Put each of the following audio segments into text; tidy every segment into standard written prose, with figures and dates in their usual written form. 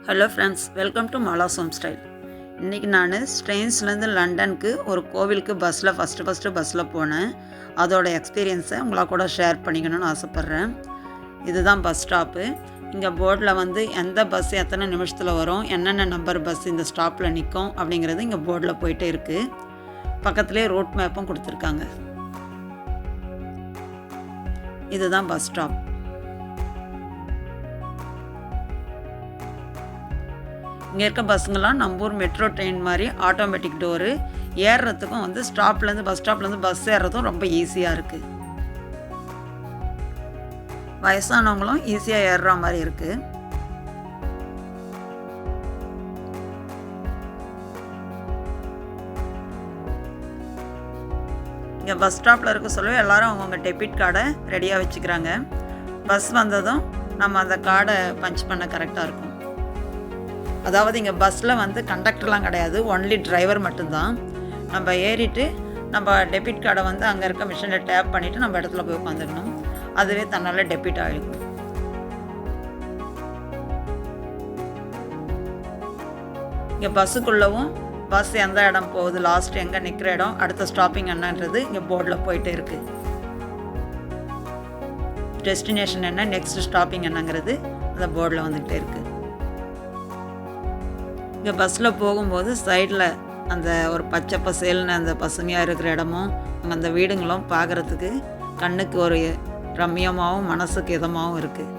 Hello friends, welcome to Mala's home style. இன்றைக்கி நான் ஸ்ட்ரெயின்ஸ்லேருந்து லண்டனுக்கு ஒரு கோவிலுக்கு ஃபஸ்ட்டு பஸ்ஸில் போனேன். அதோட எக்ஸ்பீரியன்ஸை உங்களா கூட ஷேர் பண்ணிக்கணும்னு ஆசைப்பட்றேன். இதுதான் பஸ் ஸ்டாப்பு. இங்கே போர்டில் வந்து எந்த பஸ் எத்தனை நிமிஷத்தில் வரும், என்னென்ன நம்பர் பஸ் இந்த ஸ்டாப்பில் நிற்கும் அப்படிங்கிறது இங்கே போர்டில் போயிட்டே இருக்குது. பக்கத்துலேயே ரூட் மேப்பும் கொடுத்துருக்காங்க. இதுதான் பஸ் ஸ்டாப். இங்கே இருக்க பஸ்ஸுங்கெல்லாம் நம்ம ஊர் மெட்ரோ ட்ரெயின் மாதிரி ஆட்டோமேட்டிக் டோரு. ஏறுறதுக்கும் வந்து பஸ் ஸ்டாப்லேருந்து பஸ் ஏறுறதும் ரொம்ப ஈஸியாக இருக்குது. வயசானவங்களும் ஈஸியாக ஏறுற மாதிரி இருக்குது. இங்கே பஸ் ஸ்டாப்பில் இருக்க சொல்ல எல்லோரும் அவங்கவுங்க டெபிட் கார்டை ரெடியாக வச்சுக்கிறாங்க. பஸ் வந்ததும் நம்ம அந்த கார்டை பஞ்ச் பண்ண கரெக்டாக இருக்கும். அதாவது இங்கே பஸ்ஸில் வந்து கண்டக்டர்லாம் கிடையாது, ஒன்லி டிரைவர் மட்டும்தான். நம்ம ஏறிட்டு நம்ம டெபிட் கார்டை வந்து அங்கே இருக்க மிஷினில் டேப் பண்ணிவிட்டு நம்ம இடத்துல போய் உட்காந்துக்கணும். அதுவே தன்னால் டெபிட் ஆகிடும். இங்கே பஸ்ஸுக்குள்ளவும் பஸ் எந்த இடம் போகுது, லாஸ்ட் எங்கே நிற்கிற இடம், அடுத்த ஸ்டாப்பிங் என்னன்றது இங்கே போர்டில் போயிட்டே இருக்குது. டெஸ்டினேஷன் என்ன, நெக்ஸ்ட் ஸ்டாப்பிங் என்னங்கிறது அந்த போர்டில் வந்துகிட்டே இருக்குது. இங்கே பஸ்ஸில் போகும்போது சைடில் அந்த ஒரு பச்சை பசேல்னு அந்த பசுமையாக இருக்கிற இடமும் அங்கே அந்த வீடுங்களும் பார்க்குறதுக்கு கண்ணுக்கு ஒரு ரம்மியமாகவும் மனசுக்கு இதமாகவும் இருக்குது.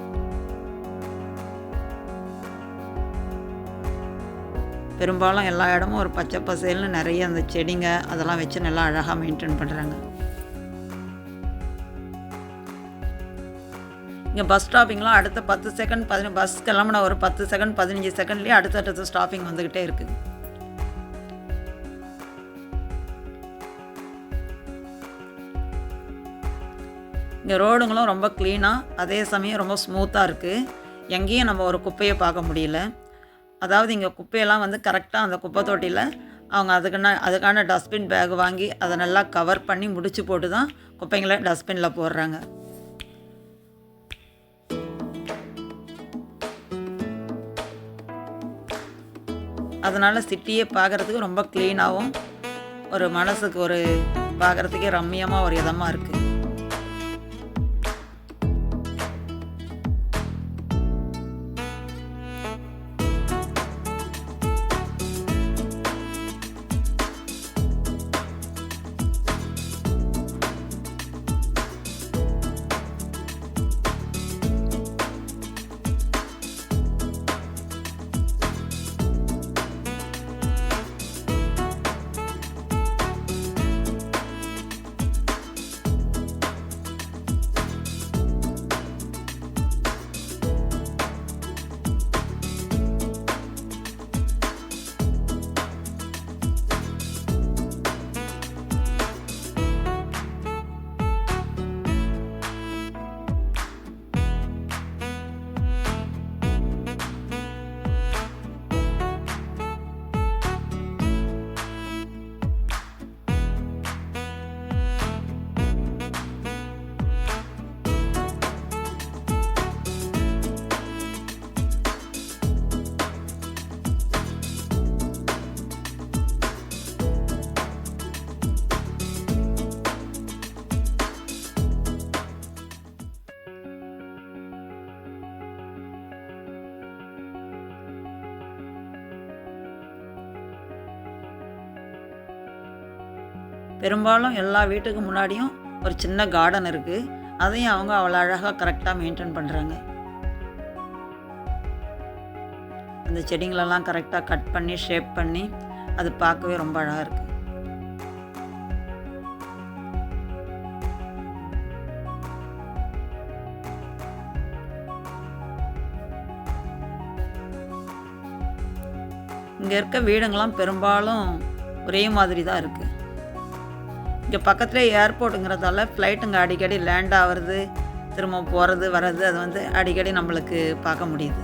பெரும்பாலும் எல்லா இடமும் ஒரு பச்சை பசேல்னு நிறைய அந்த செடிங்க அதெல்லாம் வச்சு நல்லா அழகாக மெயின்டைன் பண்ணுறாங்க. இங்கே பஸ் ஸ்டாப்பிங்லாம் அடுத்த 10 செகண்ட் பஸ் கிளம்புன ஒரு 10 செகண்ட் 15 செகண்ட்லேயே அடுத்தடுத்த ஸ்டாப்பிங் வந்துக்கிட்டே இருக்குது. இங்கே ரோடுங்களும் ரொம்ப க்ளீனாக, அதே சமயம் ரொம்ப ஸ்மூத்தாக இருக்குது. எங்கேயும் நம்ம ஒரு குப்பையை பார்க்க முடியல. அதாவது இங்கே குப்பையெல்லாம் வந்து கரெக்டாக அந்த குப்பை தொட்டியில் அவங்க அதுக்கான டஸ்ட்பின் பேக் வாங்கி அதை நல்லா கவர் பண்ணி முடிச்சு போட்டு தான் குப்பைங்களை டஸ்ட்பினில் போடுறாங்க. அதனால் சிட்டியே பார்க்குறதுக்கு ரொம்ப க்ளீனாகவும் ஒரு மனசுக்கு ஒரு பார்க்குறதுக்கே ரம்மியமாக ஒரு இதமாக இருக்குது. பெரும்பாலும் எல்லா வீட்டுக்கு முன்னாடியும் ஒரு சின்ன கார்டன் இருக்குது. அதையும் அவங்க அவ்வளோ அழகாக கரெக்டாக மெயின்டைன் பண்ணுறாங்க. அந்த செடிங்களெல்லாம் கரெக்டாக கட் பண்ணி ஷேப் பண்ணி அது பார்க்கவே ரொம்ப அழகாக இருக்குது. இங்கே இருக்க வீடுங்கள்லாம் பெரும்பாலும் ஒரே மாதிரி தான் இருக்குது. இங்கே பக்கத்துலேயே ஏர்போர்ட்டுங்கிறதால ஃப்ளைட்டுங்க அடிக்கடி லேண்ட் ஆகிறது, திரும்ப போகிறது வர்றது, அது வந்து அடிக்கடி நம்மளுக்கு பார்க்க முடியுது.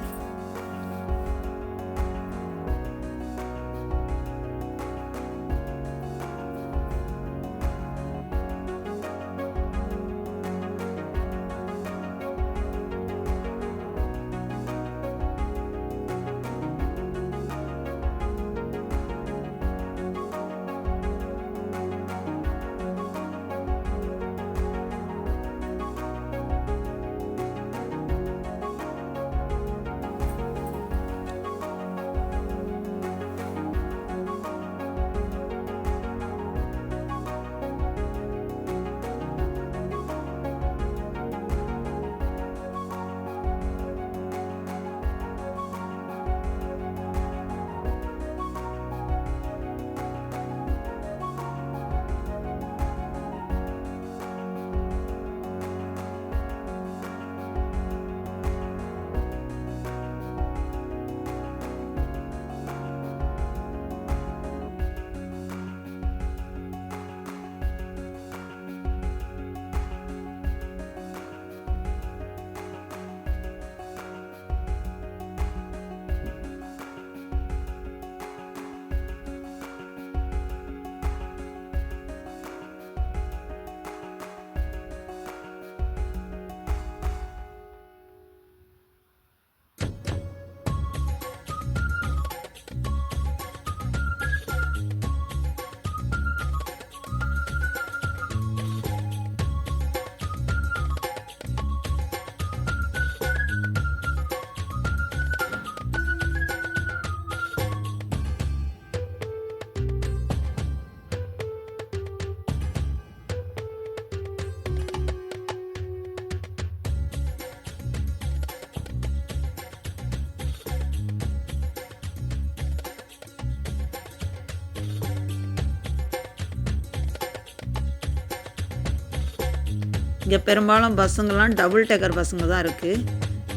இங்கே பெரும்பாலும் பஸ்ஸுங்கெல்லாம் டபுள் டெக்கர் பஸ்ஸுங்க தான் இருக்குது.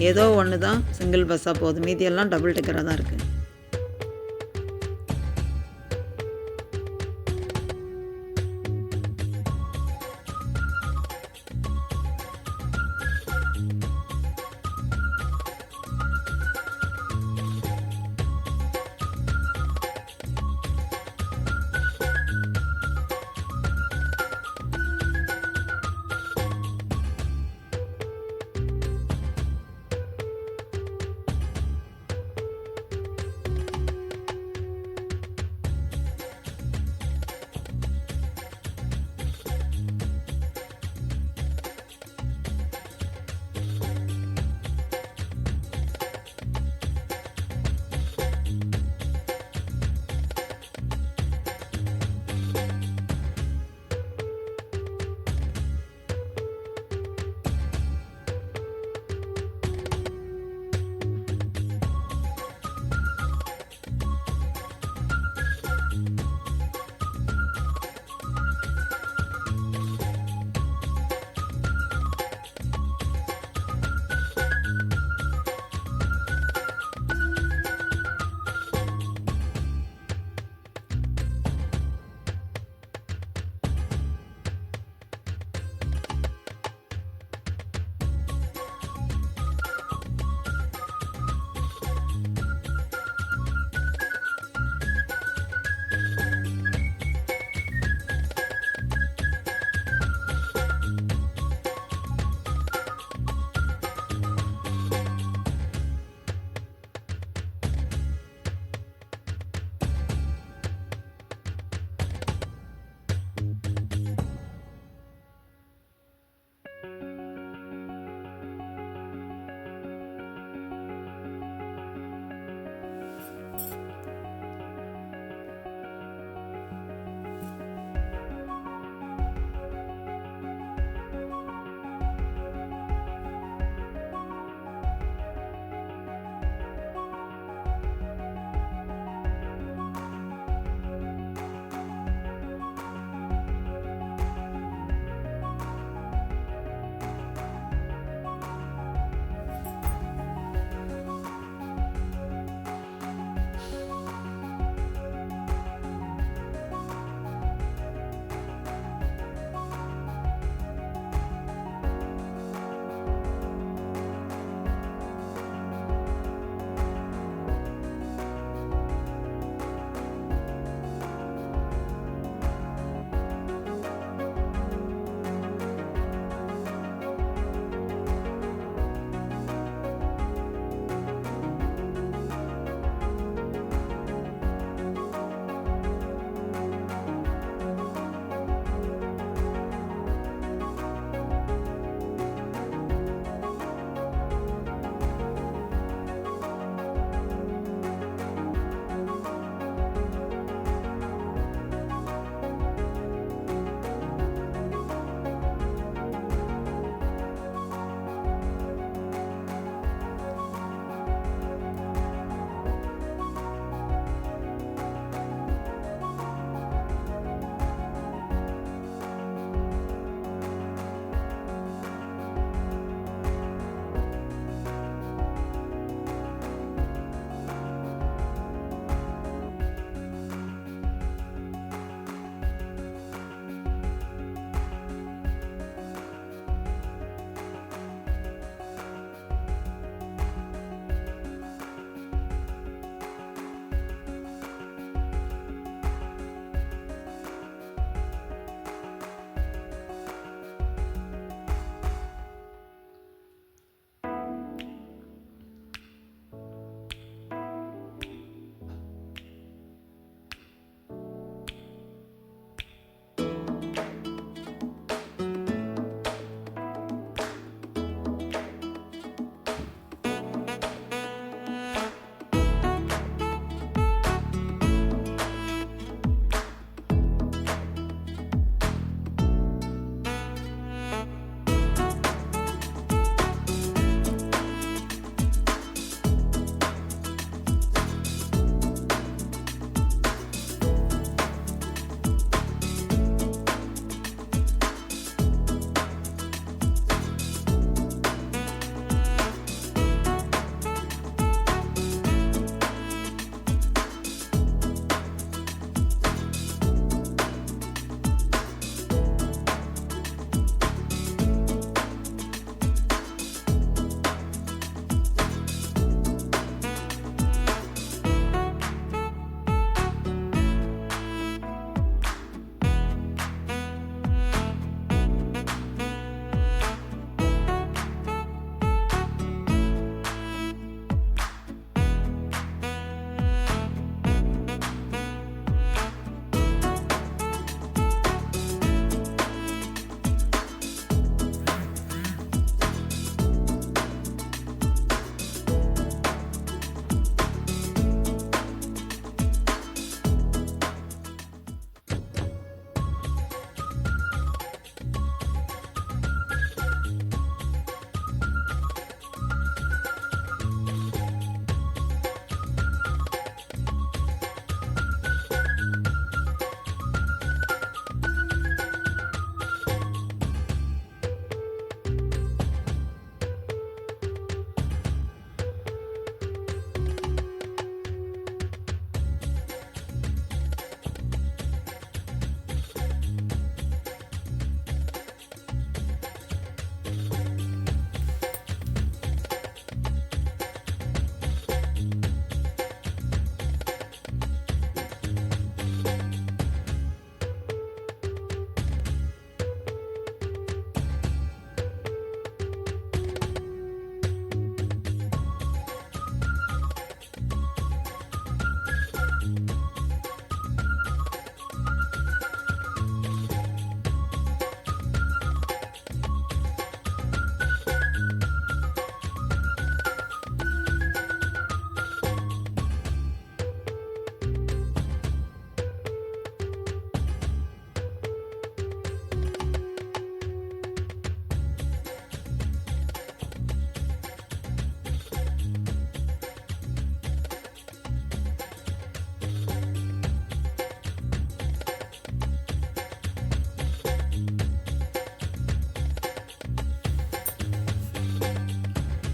ஏதோ ஒன்று தான் சிங்கிள் பஸ்ஸாக போகுது, மீதியெல்லாம் டபுள் டெக்கராக தான் இருக்குது.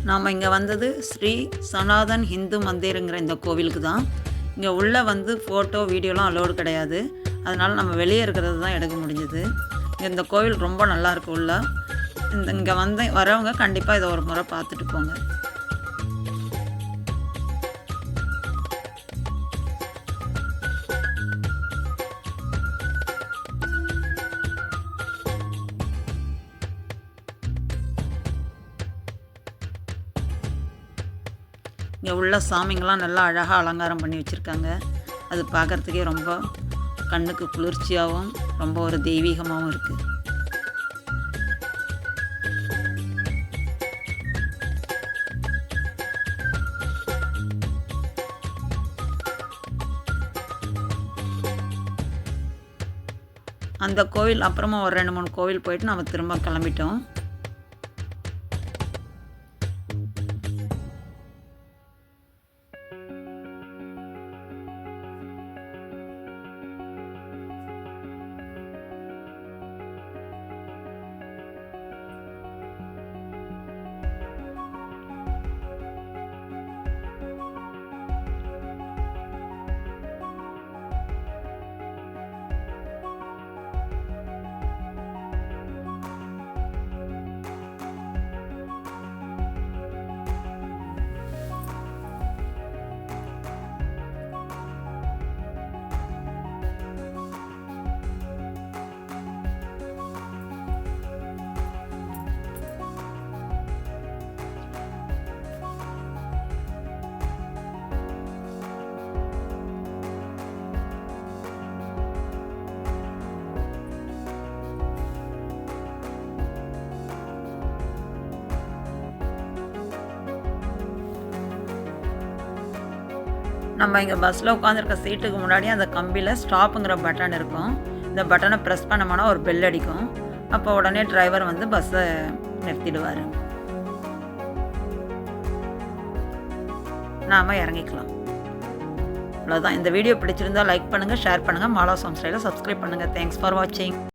நாம் இங்கே வந்தது ஸ்ரீ சனாதன் ஹிந்து மந்திருங்கிற இந்த கோவிலுக்கு தான். இங்கே உள்ளே வந்து ஃபோட்டோ வீடியோலாம் அலோடு கிடையாது. அதனால் நம்ம வெளியே இருக்கிறது தான் எடுக்க முடிஞ்சுது. இந்த கோவில் ரொம்ப நல்லாயிருக்கு. உள்ள இங்கே வரவங்க கண்டிப்பாக இதை ஒரு முறை பார்த்துட்டு போங்க. இங்கே உள்ள சாமிங்கெல்லாம் நல்லா அழகாக அலங்காரம் பண்ணி வச்சுருக்காங்க. அது பார்க்குறதுக்கே ரொம்ப கண்ணுக்கு குளிர்ச்சியாகவும் ரொம்ப ஒரு தெய்வீகமாகவும் இருக்குது. அந்த கோவில் அப்புறமா ஒரு 2-3 கோவில் போயிட்டு நம்ம திரும்ப கிளம்பிட்டோம். நம்ம இங்கே பஸ்ஸில் உட்காந்துருக்க சீட்டுக்கு முன்னாடி அந்த கம்பியில் ஸ்டாப்புங்கிற பட்டன் இருக்கும். இந்த பட்டனை ப்ரெஸ் பண்ணோம்னா ஒரு பெல் அடிக்கும். அப்போ உடனே டிரைவர் வந்து பஸ்ஸை நிறுத்திடுவார். நாம் இறங்கிக்கலாம். அவ்வளோதான். இந்த வீடியோ பிடிச்சிருந்தால் லைக் பண்ணுங்கள், ஷேர் பண்ணுங்கள், மாலா ஹோம் ஸ்டைலை சப்ஸ்கிரைப் பண்ணுங்கள். தேங்க்ஸ் ஃபார் வாட்சிங்.